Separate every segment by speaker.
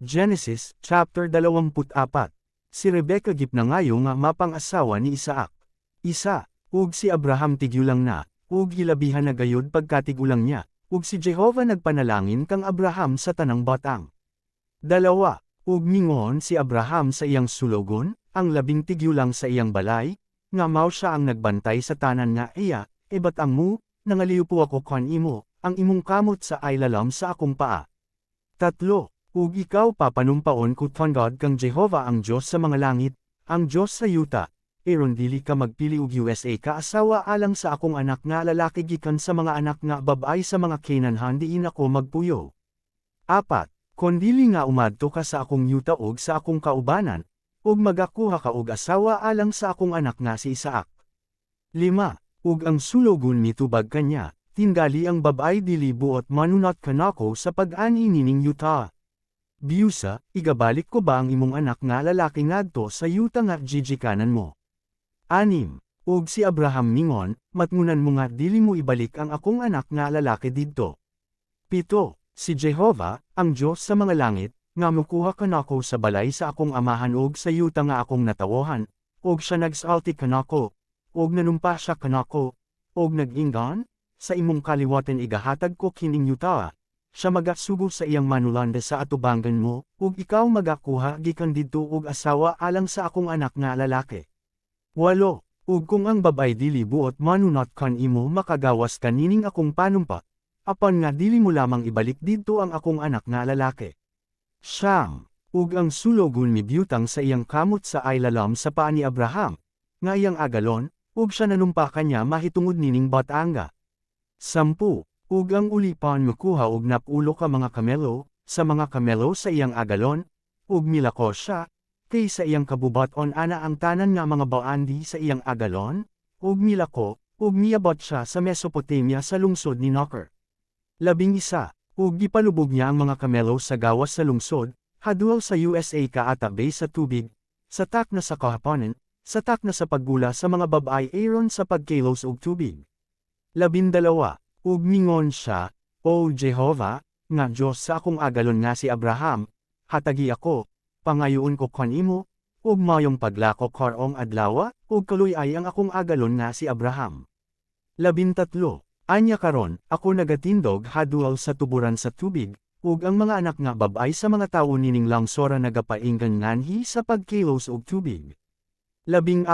Speaker 1: Genesis, chapter 24. Si Rebecca gipnangayo nga mapang-asawa ni Isaac. Ug si Abraham tigulang na, ug hilabihan na gayud pagkatigulang niya, ug si Jehovah nagpanalangin kang Abraham sa tanang batang. 2. Ug mingon si Abraham sa iyang sulogon, ang labing tigulang sa iyang balay, nga mao siya ang nagbantay sa tanan nga iya, batang mo, nangaliw po ako kan imo, ang imong kamot sa aylalam sa akong paa. 3. Ug ikaw papanumpaon ko God kang Jehovah ang Diyos sa mga langit, ang Diyos sa yuta, eron dili ka magpili og USA ka asawa alang sa akong anak nga lalaki gikan sa mga anak nga babay sa mga Canaanhan diin ako magpuyo. 4. Kon dili nga umadto ka sa akong yuta og sa akong kaubanan, ug magakuha ka og asawa alang sa akong anak nga si Isaac. 5. Ug ang sulogon mitubag kanya, tingali ang babay dili buot manunat kanako sa pag-ani nining yuta. Biusa, igabalik ko ba ang imong anak nga lalaki ngadto sa yuta nga jijikanan mo? 6. Ug si Abraham mingon, matngunan mo nga dili mo ibalik ang akong anak nga lalaki didto. 7. Si Jehovah, ang Diyos sa mga langit, nga mukuha kanako sa balay sa akong amahan ug sa yuta nga akong natawohan, ug siya nagsalti kanako, ug nanumpa siya kanako, ug nag-inggan, sa imong kaliwatan igahatag ko kining yuta. Siya magasugo sa iyang manulanda sa atubangan mo, ug ikaw magakuha gikan didto og asawa alang sa akong anak nga lalaki. 8. Ug kung ang babay dili buot manunat kan imo makagawas kanining akong panumpa, apan nga dili mo lamang ibalik didto ang akong anak nga lalaki. 9. Ug ang sulogon mibyutang sa iyang kamot sa aylalam sa paa ni Abraham, nga iyang agalon, ug siya nanumpa kanya mahitungod nining batanga. 10. Ug ang ulipan makuha og napulo ka mga kamelo, sa mga kamelo sa iyang agalon, ug milako siya, kay sa iyang kabubaton ana ang tanan nga mga baandi sa iyang agalon, ug milako, ug miabot siya sa Mesopotamia sa lungsod ni Noker. 11. Ug gipalubog niya ang mga kamelo sa gawas sa lungsod, hadwal sa USA kaatabay sa tubig, sa tak na sa kahaponan, sa tak na sa paggula sa mga babay aron sa pagkilos og tubig. 12. Ug mingon siya, O Jehovah, nga Diyos sa akong agalon nga si Abraham, hatagi ako, pangayoon ko kan imo, ug mayong paglako karong adlawa, ug kaluy ay ang akong agalon nga si Abraham. 13. Anya karon, ako nagatindog hadwal sa tuburan sa tubig, ug ang mga anak nga babay sa mga tawo nining langsora nagapainggan nganhi sa pagkilos og tubig. 14.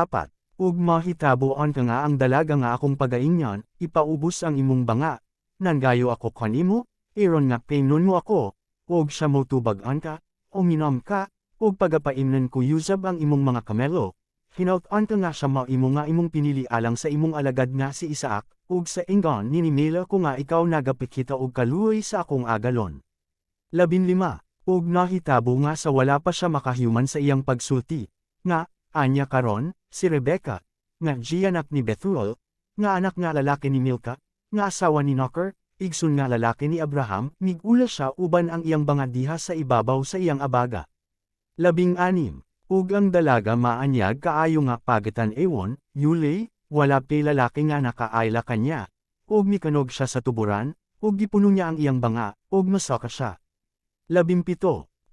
Speaker 1: Ug mahitaboan ka nga ang dalaga nga akong pagaingnan, ipaubos ang imong banga, nangayo ako kanimo, eron nga painon mo ako, ug siya mo tubagan ka, o minom ka, ug pagapaimnan ko yusab ang imong mga kamelo, hinautan ka nga siya maimo nga imong pinili alang sa imong alagad nga si Isaac, ug sa inggan ninimela ko nga ikaw nagapikita og kaluoy sa akong agalon. 15. Ug nahitabo nga sa wala pa siya makahyuman sa iyang pagsulti, nga, anya karon, si Rebecca, nga gianak ni Bethuel, nga anak nga lalaki ni Milka, nga asawa ni Noker, igsoon nga lalaki ni Abraham, migula siya uban ang iyang banga diha sa ibabaw sa iyang abaga. 16. Ug ang dalaga maanyag kaayo nga pagatan ewon, yulay, wala pay lalaki nga nakaayla kanya, ug mikanog siya sa tuburan, ug gipuno niya ang iyang banga, ug masaka siya. 17.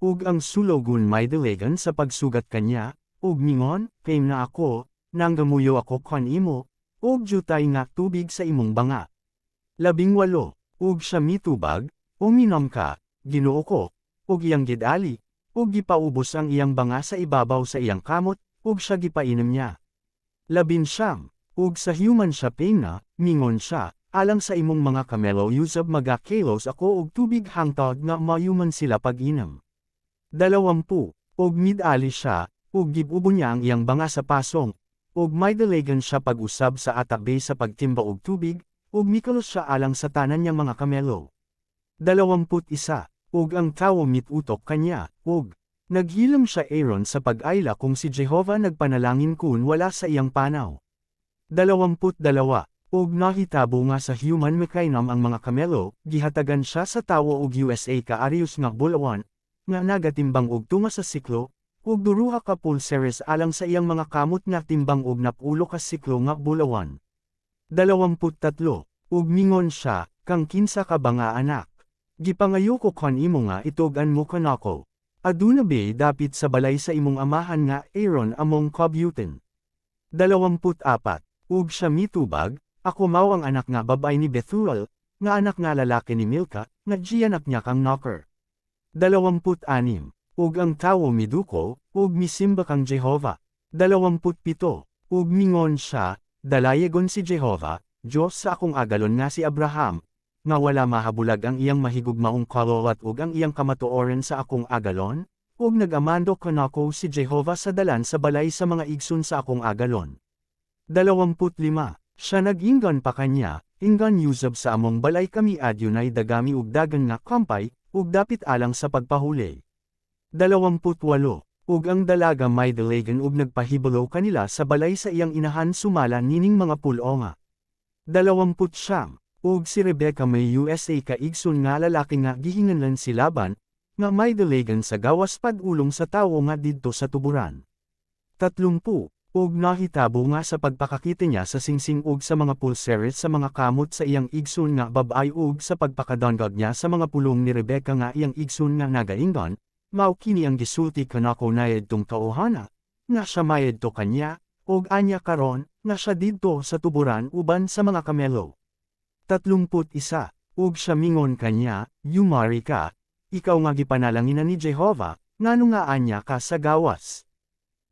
Speaker 1: Ug ang sulogon may delegan sa pagsugat kanya, ug mingon, kay na ako, nanggamuyo ako kan imo, ug jutay nga tubig sa imong banga. 18. Ug siya mitubag, uminom ka, Ginoo ko, ug iyang gidali, ug gipaubos ang iyang banga sa ibabaw sa iyang kamot, ug siya gipainom niya. 19. Ug sa human siya pena, mingon siya, alang sa imong mga kamelo yusab magakilos ako og tubig hangtod nga mayuman sila pag-inom. 20. Ug midali siya, ug gibubo niya ang iyang banga sa pasong, ug may delegan siya pag-usab sa atabe sa pagtimba og tubig, ug mikalos siya alang sa tanan niyang mga kamelo. 21. Ug ang tawo mitutok kanya, ug naghilam siya aron sa pag-ayla kung si Jehovah nagpanalangin kun wala sa iyang panaw. 22. Ug nahitabo nga sa human makainam ang mga kamelo, gihatagan siya sa tawo og USA kaarius nga bulawan, nga nagatimbang og tunga sa siklo, ug duruha ka pulseres alang sa iyang mga kamot nga timbang og napulo ka siklo nga bulawan. 23. Ug mingon siya, kang kinsa ka ba nga anak? Gipangayo ko kan imo nga itugan mo kanako. Aduna bay dapit sa balay sa imong amahan nga Aaron among kabyutin. 24. Ug siya mitubag, ako mao ang anak nga babay ni Bethuel, nga anak nga lalaki ni Milka, nga gianak niya kang Knocker. 26. Ug ang tawo miduko, ug misimba kang Jehova. 27. Ug mingon siya, dalayagon si Jehova, Diyos sa akong agalon nga si Abraham, nga wala mahabulag ang iyang mahigugmaong kalawat ug ang iyang kamatuoren sa akong agalon, ug nagamando kanako si Jehova sa dalan sa balay sa mga igsoon sa akong agalon. 25. Siya nag-inggan pa kanya, inggan yusab sa among balay kami adyunay dagami ug dagan nga kampay, ug dapit alang sa pagpahuli. 28. Ug ang dalaga may dalagan ug nagpahibalo kanila sa balay sa iyang inahan sumala nining mga pulonga. 29. Ug si Rebecca may USA ka igsoon nga lalaki nga gihinganlan si Laban, nga may dalagan sa gawas pag-ulong sa tawo nga didto sa tuburan. 30. Ug nahitabo nga sa pagpakakita niya sa singsing ug sa mga pulseres sa mga kamot sa iyang igsoon nga babay ug sa pagpakadangag niya sa mga pulong ni Rebecca nga iyang igsoon nga nagaingon, mao kini ang gisulti kanako nayad tong tauhana, nga siya mayad to kanya, ug anya karon, nga siya didto sa tuburan uban sa mga kamelo. 31. Ug siya mingon kanya, yumari ka, ikaw nga gipanalanginan ni Jehova, ngano nga anya ka sa gawas.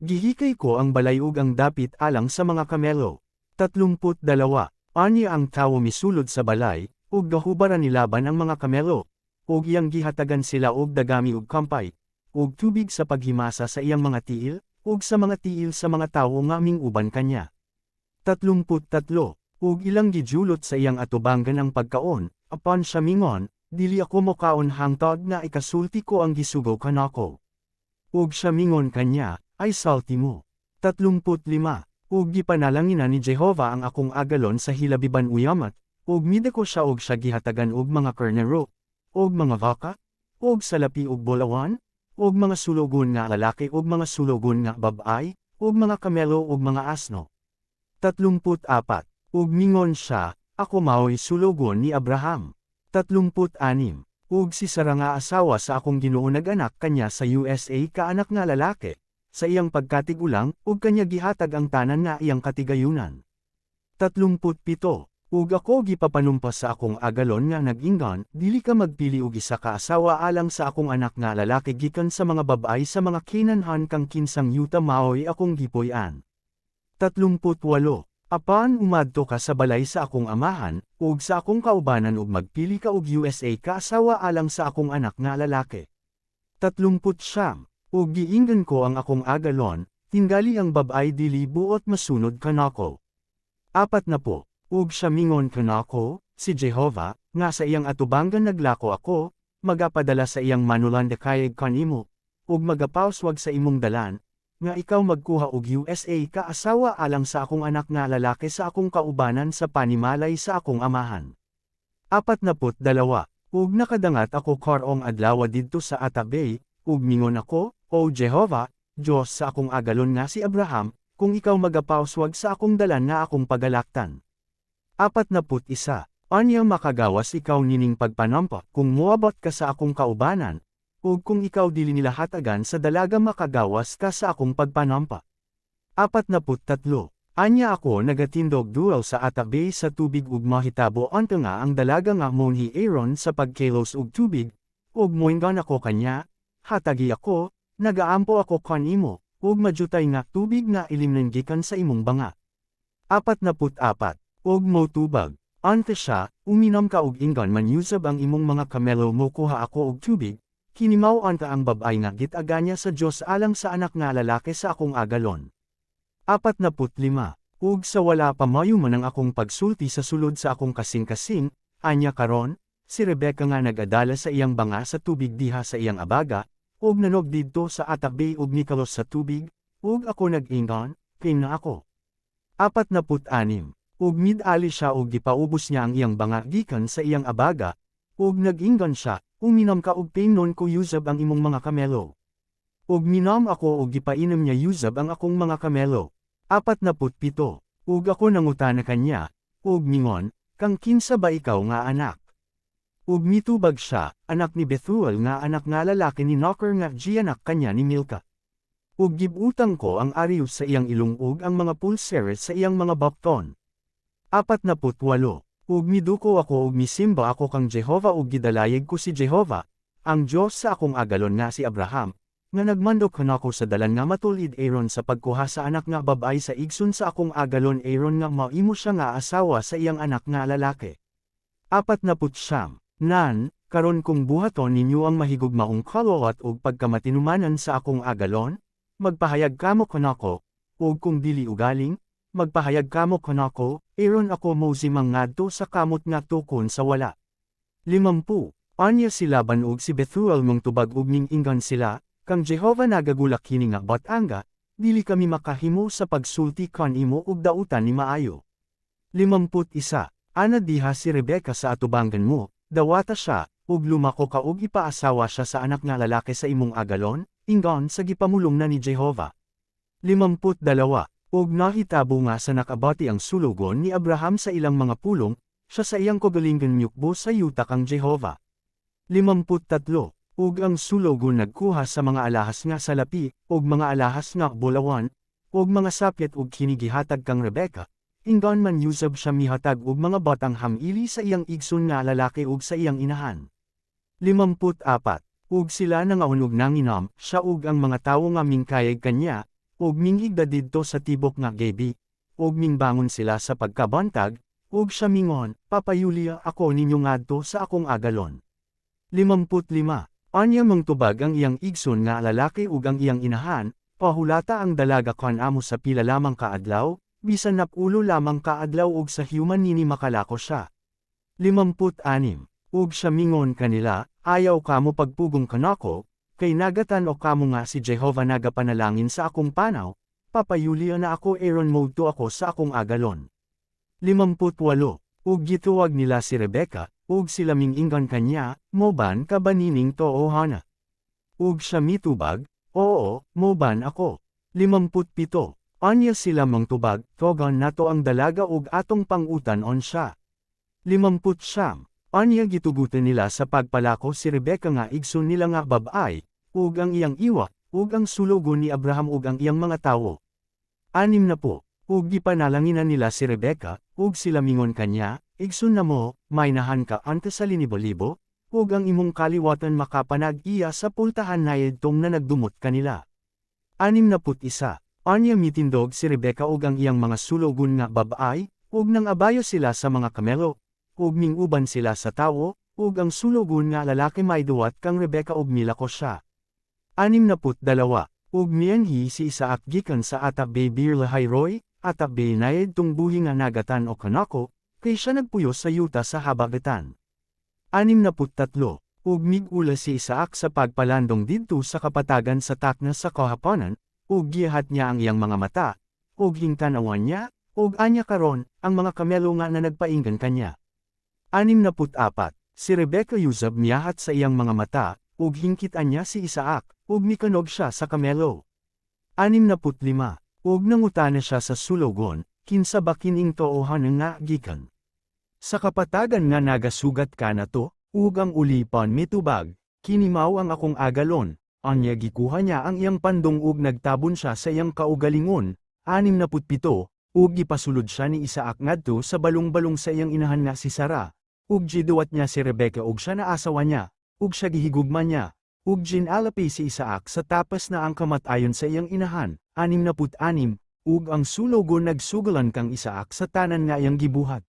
Speaker 1: Gihikay ko ang balay ug ang dapit alang sa mga kamelo. 32. Anya ang tawo misulod sa balay, ug gahubaran ni Laban ang mga kamelo, ug iyang gihatagan sila og dagami ug kampay, ug tubig sa paghimasa sa iyang mga tiil, ug sa mga tiil sa mga tawo nga minguban kanya. 33. Ug ilang gijulot sa iyang atubangan ang pagkaon, apan siya mingon, dili ako mokaon hangtod nga ikasulti ko ang gisugaw kanako. Ug siya mingon kanya, ay salti mo. 35. Ug gipanalanginan ni Jehova ang akong agalon sa hilabiban uyamat, ug midako siya og siya gihatagan og mga karnero, og mga baka, og salapi ug bolawan, og mga sulogon nga lalaki ug mga sulogon nga babay, ug mga kamelo ug mga asno. 34. Ug mingon siya, ako mao'y sulogon ni Abraham. 36. Ug si Sara nga asawa sa akong Ginoo nag-anak kanya sa USA ka anak nga lalaki, sa iyang pagkatigulang, ug kanya gihatag ang tanan nga iyang katigayunan. 37. Ug ako gipapanumpas sa akong agalon nga nag-inggan, dili ka magpili og isa ka asawa alang sa akong anak nga lalaki gikan sa mga babay sa mga kinanhan kang kinsang yuta mao'y akong gipuy-an. 38. Apan umadto ka sa balay sa akong amahan, ug sa akong kaubanan ug magpili ka og USA ka asawa alang sa akong anak nga lalaki. 39. Ug giinggan ko ang akong agalon, tingali ang babay dili buot masunod kanako. 40. Ug siya mingon kanako, si Jehova, nga sa iyang atubangan naglako ako, magapadala sa iyang manulan dakayeg kanimo, ug magapawswag sa imong dalan, nga ikaw magkuha og USA ka asawa alang sa akong anak nga lalaki sa akong kaubanan sa panimalay sa akong amahan. 42. Ug nakadangat ako karong adlaw didto sa Atabay, ug mingon ako, O Jehova, Diyos sa akong agalon nga si Abraham, kung ikaw magapawswag sa akong dalan nga akong pagalaktan. 41. Anya makagawas ikaw nining pagpanampa, kung muabot ka sa akong kaubanan, ug kung ikaw dili nila hatagan sa dalaga makagawas ka sa akong pagpanampa. 43. Anya ako nagatindog duel sa Atabay sa tubig ug mahitabo anta nga ang dalaga nga monhi Aaron sa pagkelos ug tubig, ug moinggan ako kanya, hatagi ako, nagaampo ako kanimo, ug majutay nga tubig nga ilimnen gikan sa imong banga. 44. Ug motubag, ante siya, uminom ka og inggan man yusab ang imong mga kamelo mo kuha ako og tubig, kinimaw anta ang babay nga gitaga niya sa Diyos alang sa anak nga lalaki sa akong agalon. 45. Ug sa wala pa mayuman ang akong pagsulti sa sulod sa akong kasing-kasing, anya karon, si Rebecca nga nagadala sa iyang banga sa tubig diha sa iyang abaga, ug nanog didto sa Atabay ug nikalos sa tubig, ug ako nag-inggan, kay na ako. 46. Ug mid-ali siya ug gipaubos niya ang iyang banga gikan sa iyang abaga, ug nag-inggan siya, uminom ka og painon ko yusab ang imong mga kamelo. Ug minom ako ug gipainom niya yusab ang akong mga kamelo. 47. Ug ako nangutana kanya, ug mingon, kang kinsa ba ikaw nga anak? Ug mitubag siya, anak ni Bethuel nga anak nga lalaki ni Nahor nga gianak kanya ni Milka. Ug gibutang ko ang arius sa iyang ilong ug ang mga pulseres sa iyang mga bakton. 48. Ug miduko ako ug misimba ako kang Jehova ug gidalayeg ko si Jehova, ang Diyos sa akong agalon nga si Abraham, nga nagmandok kanako sa dalan nga matulid Aaron sa pagkuha sa anak nga babay sa igsoon sa akong agalon Aaron nga maimo siya nga asawa sa iyang anak nga lalaki. 49. Nan, karon kung buhaton ninyo ang mahigugmaong kalawat ug pagkamatinumanan sa akong agalon, magpahayag kamo kanako, ug kung dili ugaling, magpahayag kamo kanako, Aaron ako mozimang ngadto sa kamot nga tukon sa wala. 50. Anya si Laban ug si Bethuel mong tubag ug ning inggan sila, kang Jehova nagagulak kini nga batanga, dili kami makahimo sa pagsulti kan imo ug dautan ni maayo. 51. Ana diha si Rebeka sa atubangan mo, dawata siya, ug lumako ka ug ipaasawa siya sa anak nga lalaki sa imong agalon, inggan sa gipamulong na ni Jehova. 52. Ug nahitabo nga sa nakabati ang sulugon ni Abraham sa ilang mga pulong, siya sa iyang kagalingan nyukbo sa yuta kang Jehova. 53. Ug ang sulugon nagkuha sa mga alahas nga salapi, ug mga alahas nga bulawan, ug mga sapyat ug kinigihatag kang Rebeka, inggan man yusab siya mihatag ug mga batang hamili sa iyang igsoon nga lalaki ug sa iyang inahan. 54. Ug sila nangahunog nanginam, siya ug ang mga tawo nga mingkayag kanya, ug minghigda didto sa tibok nga Gebi, ug mingbangon sila sa pagkabantag, ug siya mingon, papayulia ako ninyo ngadto sa akong agalon. 55. Anya mang tubag ang iyang igsoon nga lalaki ug ang iyang inahan, pahulata ang dalaga kan amo sa pila lamang kaadlaw, bisan napulo lamang kaadlaw ug sa human nini makalako siya. 56. Ug siya mingon kanila, ayaw kamo pagpugong kanako, kay nagatan o kamo nga si Jehova nagapanalangin sa akong panaw, papayulia na ako Aaron modto ako sa akong agalon. 58. Ug gituwag nila si Rebeka, ug sila minginggan kanya, moban ka ba nining toohana? Ug siya mitubag, oo, moban ako. 57. Anya sila mangtubag, togan nato ang dalaga ug atong pangutan-on siya. 59. Anya gitugutan nila sa pagpalako si Rebeka nga igsoon nila nga babay, ug ang iyang iwa, ug ang sulugon ni Abraham ug ang iyang mga tawo. 60. Ug gipanalanginan nila si Rebeka, ug sila mingon kanya, igsoon na mo, maynahan ka ante sa linibo-libo, ug ang imong kaliwatan makapanag iya sa pultahan nayed tong na nagdumot kanila. 61. Anya mitindog si Rebeka ug ang iyang mga sulugon nga babay, ug nang abayo sila sa mga kamelo, ug minguban sila sa tawo, ug ang sulugon nga lalaki maiduwat kang Rebeka ug milako siya. 62. Ug mianhi si Isaac gikan sa Atab-Bay Beer-Lahai-Roy, Atab-Bay nayed tung buhi nga nagatan o kanako, kay siya nagpuyo sa yuta sa habagatan. 63. Ug migula si Isaac sa pagpalandong didto sa kapatagan sa takna sa kahaponan, ug gihat niya ang iyang mga mata, ug hingtanawan niya, ug anya karon, ang mga kamelo nga na nagpainggan kanya. 64. Si Rebeka yusab miyahat sa iyang mga mata, ug hingkitan niya si Isaac, ug mikanog siya sa kamelo. 65. Ug nangutana siya sa sulugon, kinsa ba kining toohan nga gikan? Sa kapatagan nga nagasugat ka na to, ug ang ulipan mitubag, kinimaw ang akong agalon, anya gikuha niya ang iyang pandong ug nagtabon siya sa iyang kaugalingon. 67. Ug gipasulod siya ni Isaac ngadto sa balong-balong sa iyang inahan nga si Sara, ug giduwat niya si Rebeka ug siya na asawa niya, ug siya gihigugma niya, ug ginalapi si Isaac sa tapas na ang kamatayon sa iyang inahan. 66. Ug ang sulugon nagsugalan kang Isaac sa tanan nga iyang gibuhat.